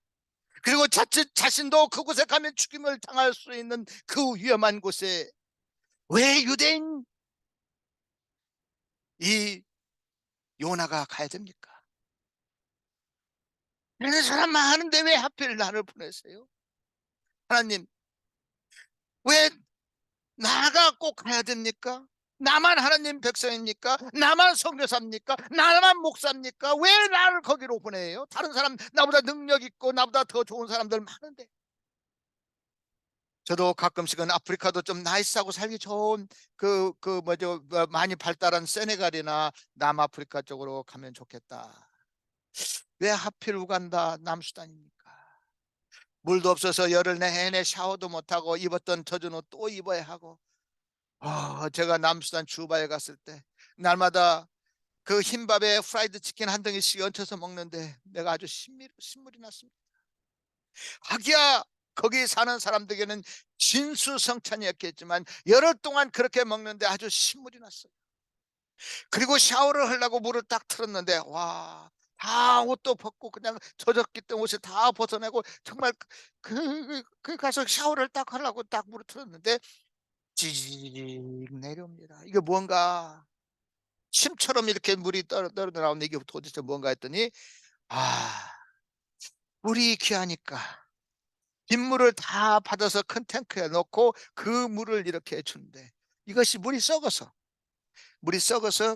그리고 자신도 그곳에 가면 죽임을 당할 수 있는 그 위험한 곳에 왜 유대인 이 요나가 가야 됩니까? 이런 사람 많은데 왜 하필 나를 보내세요? 하나님 왜 나가 꼭 가야 됩니까? 나만 하나님 백성입니까? 나만 선교사입니까? 나만 목사입니까? 왜 나를 거기로 보내요? 다른 사람 나보다 능력 있고 나보다 더 좋은 사람들 많은데. 저도 가끔씩은 아프리카도 좀 나이스하고 살기 좋은 많이 발달한 세네갈이나 남아프리카 쪽으로 가면 좋겠다. 왜 하필 우간다 남수단입니까? 물도 없어서 열흘 내내 샤워도 못하고 입었던 젖은 옷 또 입어야 하고. 제가 남수단 주바에 갔을 때 날마다 그 흰밥에 프라이드 치킨 한 덩이씩 얹혀서 먹는데 내가 아주 신물이 났습니다. 하기야 거기 사는 사람들에게는 진수성찬이었겠지만 열흘 동안 그렇게 먹는데 아주 신물이 났어요. 그리고 샤워를 하려고 물을 딱 틀었는데 와 다 옷도 벗고 그냥 젖었기 때문에 옷을 다 벗어내고 정말 가서 샤워를 딱 하려고 딱 물을 틀었는데 지지직 내려옵니다. 이게 뭔가 침처럼 이렇게 물이 떨어 나오는데 이게 도대체 뭔가 했더니 아, 물이 귀하니까 빗물을 다 받아서 큰 탱크에 넣고 그 물을 이렇게 주는데 이것이 물이 썩어서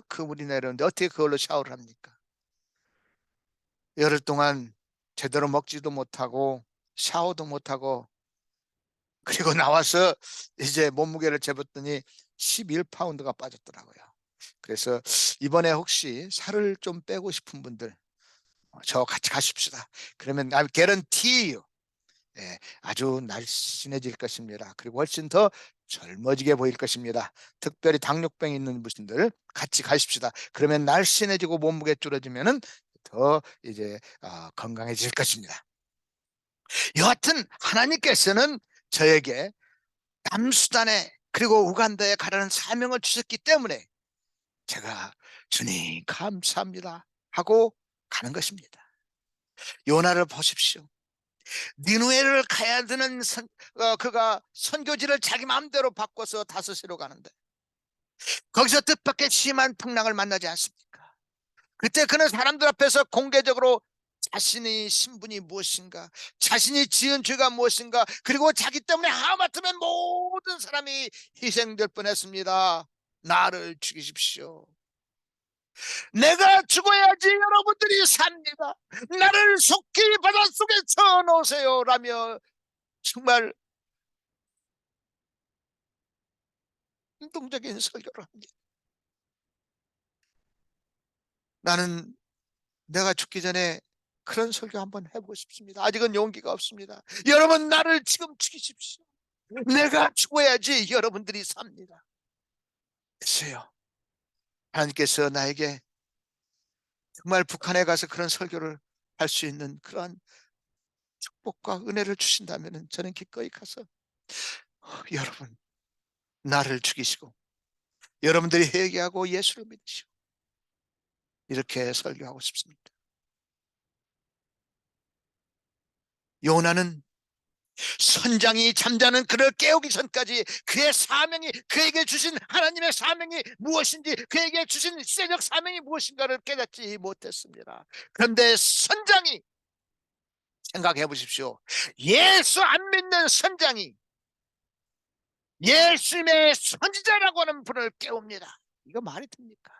그 물이 내려오는데 어떻게 그걸로 샤워를 합니까? 열흘 동안 제대로 먹지도 못하고 샤워도 못하고 그리고 나와서 이제 몸무게를 재봤더니 11파운드가 빠졌더라고요. 그래서 이번에 혹시 살을 좀 빼고 싶은 분들 저 같이 가십시다. 그러면 I guarantee you, 예, 아주 날씬해질 것입니다. 그리고 훨씬 더 젊어지게 보일 것입니다. 특별히 당뇨병 있는 분들 같이 가십시다. 그러면 날씬해지고 몸무게 줄어지면은 더 이제 건강해질 것입니다. 여하튼 하나님께서는 저에게 남수단에 그리고 우간다에 가라는 사명을 주셨기 때문에 제가 주님 감사합니다 하고 가는 것입니다. 요나를 보십시오. 니누에를 가야 되는 그가 선교지를 자기 마음대로 바꿔서 다섯시로 가는데 거기서 뜻밖의 심한 풍랑을 만나지 않습니까? 그때 그는 사람들 앞에서 공개적으로 자신의 신분이 무엇인가, 자신이 지은 죄가 무엇인가, 그리고 자기 때문에 하마터면 모든 사람이 희생될 뻔했습니다. 나를 죽이십시오. 내가 죽어야지 여러분들이 삽니다. 나를 속히 바닷속에 쳐놓으세요 라며 정말 운동적인 설교를 합니다. 나는 내가 죽기 전에 그런 설교 한번 해보고 싶습니다. 아직은 용기가 없습니다. 여러분 나를 지금 죽이십시오. 내가 죽어야지 여러분들이 삽니다. 됐어요. 하나님께서 나에게 정말 북한에 가서 그런 설교를 할 수 있는 그러한 축복과 은혜를 주신다면 저는 기꺼이 가서 여러분 나를 죽이시고 여러분들이 회개하고 예수를 믿으시고 이렇게 설교하고 싶습니다. 요나는 선장이 잠자는 그를 깨우기 전까지 그의 사명이, 그에게 주신 하나님의 사명이 무엇인지, 그에게 주신 시대적 사명이 무엇인가를 깨닫지 못했습니다. 그런데 선장이, 생각해 보십시오. 예수 안 믿는 선장이 예수님의 선지자라고 하는 분을 깨웁니다. 이거 말이 됩니까?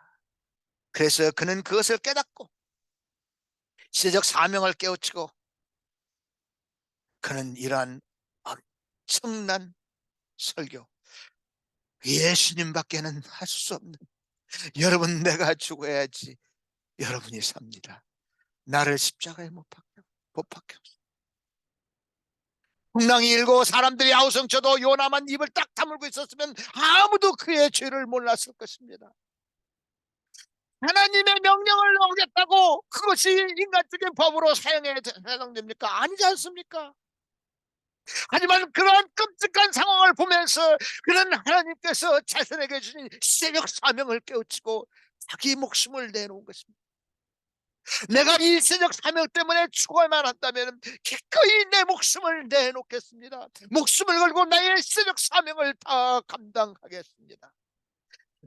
그래서 그는 그것을 깨닫고 시대적 사명을 깨우치고 그는 이러한 엄청난 설교, 예수님밖에는 할 수 없는, 여러분 내가 죽어야지 여러분이 삽니다. 나를 십자가에 못 박혀. 풍랑이 일고 사람들이 아우성쳐도 요나만 입을 딱 다물고 있었으면 아무도 그의 죄를 몰랐을 것입니다. 하나님의 명령을 어겼다고 그것이 인간적인 법으로 사용됩니까? 아니지 않습니까? 하지만 그러한 끔찍한 상황을 보면서 그는 하나님께서 자신에게 주신 시대적 사명을 깨우치고 자기 목숨을 내놓은 것입니다. 내가 이 시대적 사명 때문에 죽어야만 한다면 기꺼이 내 목숨을 내놓겠습니다. 목숨을 걸고 나의 시대적 사명을 다 감당하겠습니다.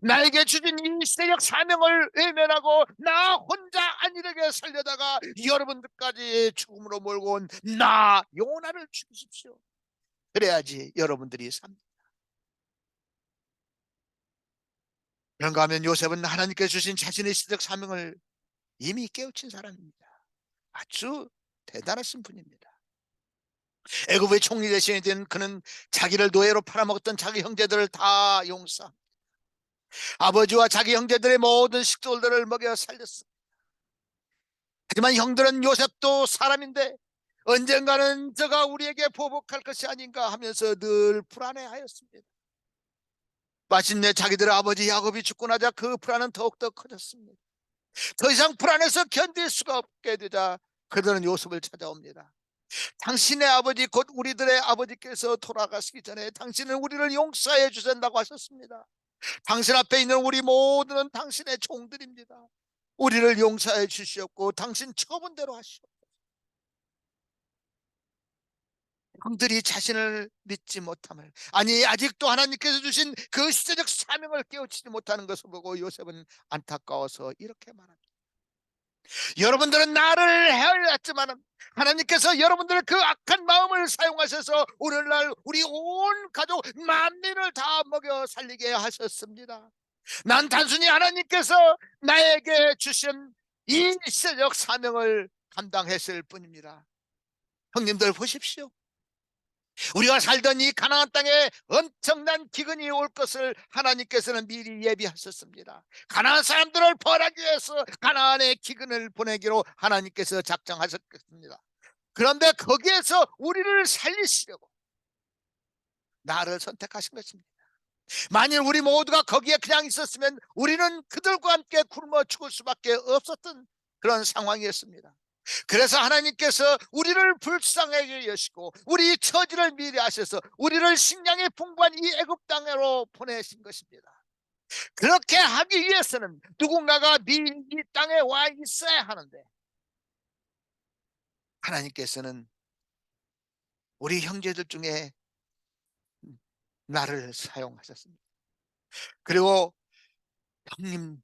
나에게 주신 이 시대적 사명을 외면하고 나 혼자 안일하게 살려다가 여러분들까지 죽음으로 몰고 온 나 요나를 죽이십시오. 그래야지 여러분들이 삽니다. 그런가 하면 요셉은 하나님께서 주신 자신의 시대적 사명을 이미 깨우친 사람입니다. 아주 대단하신 분입니다. 애굽의 총리 대신에 된 그는 자기를 노예로 팔아먹었던 자기 형제들을 다 용서, 아버지와 자기 형제들의 모든 식솔들을 먹여 살렸습니다. 하지만 형들은 요셉도 사람인데 언젠가는 저가 우리에게 보복할 것이 아닌가 하면서 늘 불안해하였습니다. 마침내 자기들의 아버지 야곱이 죽고 나자 그 불안은 더욱더 커졌습니다. 더 이상 불안해서 견딜 수가 없게 되자 그들은 요셉을 찾아옵니다. 당신의 아버지 곧 우리들의 아버지께서 돌아가시기 전에 당신은 우리를 용서해 주신다고 하셨습니다. 당신 앞에 있는 우리 모두는 당신의 종들입니다. 우리를 용서해 주시옵고 당신 처분대로 하시옵고, 형들이 자신을 믿지 못함을, 아니 아직도 하나님께서 주신 그 시대적 사명을 깨우치지 못하는 것을 보고 요셉은 안타까워서 이렇게 말합니다. 여러분들은 나를 헤아렸지만 하나님께서 여러분들의 그 악한 마음을 사용하셔서 오늘날 우리 온 가족 만민을 다 먹여 살리게 하셨습니다. 난 단순히 하나님께서 나에게 주신 이 시대적 사명을 감당했을 뿐입니다. 형님들 보십시오. 우리가 살던 이 가나안 땅에 엄청난 기근이 올 것을 하나님께서는 미리 예비하셨습니다. 가나안 사람들을 벌하기 위해서 가나안에 기근을 보내기로 하나님께서 작정하셨습니다. 그런데 거기에서 우리를 살리시려고 나를 선택하신 것입니다. 만일 우리 모두가 거기에 그냥 있었으면 우리는 그들과 함께 굶어 죽을 수밖에 없었던 그런 상황이었습니다. 그래서 하나님께서 우리를 불쌍하게 여시고 우리 처지를 미리 아셔서 우리를 식량이 풍부한 이 애굽 땅으로 보내신 것입니다. 그렇게 하기 위해서는 누군가가 미리 이 땅에 와 있어야 하는데 하나님께서는 우리 형제들 중에 나를 사용하셨습니다. 그리고 형님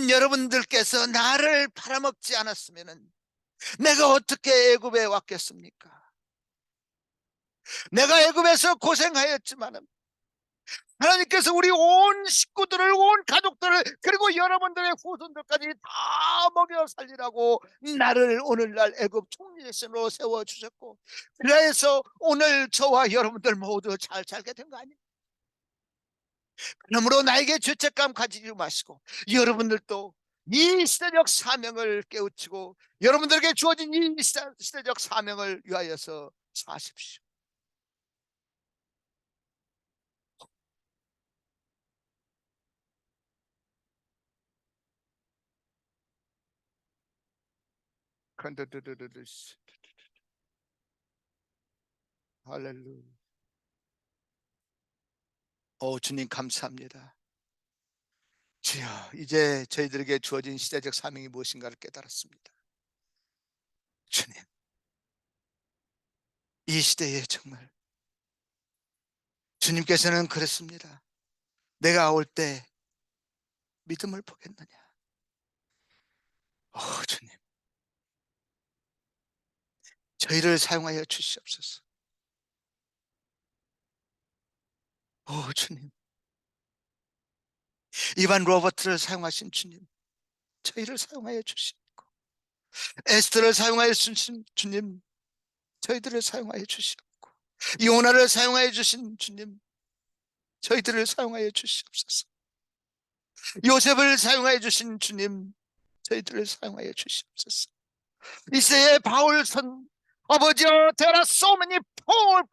여러분들께서 나를 팔아먹지 않았으면 내가 어떻게 애굽에 왔겠습니까? 내가 애굽에서 고생하였지만 하나님께서 우리 온 식구들을, 온 가족들을, 그리고 여러분들의 후손들까지 다 먹여 살리라고 나를 오늘날 애굽 총리대신으로 세워주셨고, 그래서 오늘 저와 여러분들 모두 잘 살게 된 거 아닙니까? 그러므로 나에게 죄책감 가지지 마시고 여러분들도 이 시대적 사명을 깨우치고 여러분들에게 주어진 이 시대적 사명을 위하여서 사십시오. 할렐루야. 오 주님 감사합니다. 주여, 이제 저희들에게 주어진 시대적 사명이 무엇인가를 깨달았습니다. 주님, 이 시대에 정말 주님께서는 그랬습니다. 내가 올 때 믿음을 보겠느냐. 주님, 저희를 사용하여 주시옵소서. 주님, 이반 로버트를 사용하신 주님, 저희를 사용하여 주시옵고, 에스더를 사용하여 주신 주님, 저희들을 사용하여 주시옵고, 요나를 사용하여 주신 주님, 저희들을 사용하여 주시옵소서. 요셉을 사용하여 주신 주님, 저희들을 사용하여 주시옵소서. 이세의 바울선, 아버지여, there are so many Paul,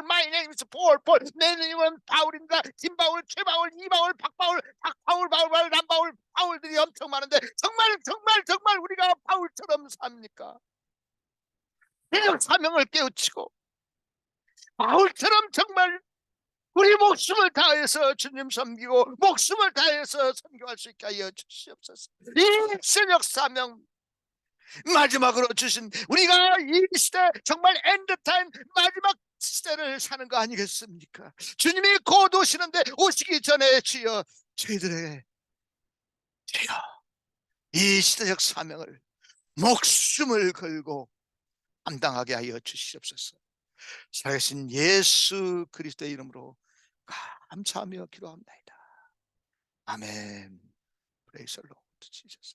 my name is Paul. 내 이름은 바울입니다. 김바울, 최바울, 이바울, 박바울, 박바울, 바울, 남바울, 바울들이 엄청 많은데 정말 우리가 바울처럼 삽니까? 대적 사명을 깨우치고 바울처럼 정말 우리 목숨을 다해서 주님 섬기고 목숨을 다해서 선교할 수 있게 하여 주시옵소서. 이 세력 사명 마지막으로 주신, 우리가 이 시대 정말 엔드타임 마지막 시대를 사는 거 아니겠습니까? 주님이 곧 오시는데 오시기 전에 주여, 저희들의 주여 이 시대적 사명을 목숨을 걸고 감당하게 하여 주시옵소서. 살아계신 예수 그리스도의 이름으로 감사하며 기도합니다. 아멘. Praise the Lord Jesus.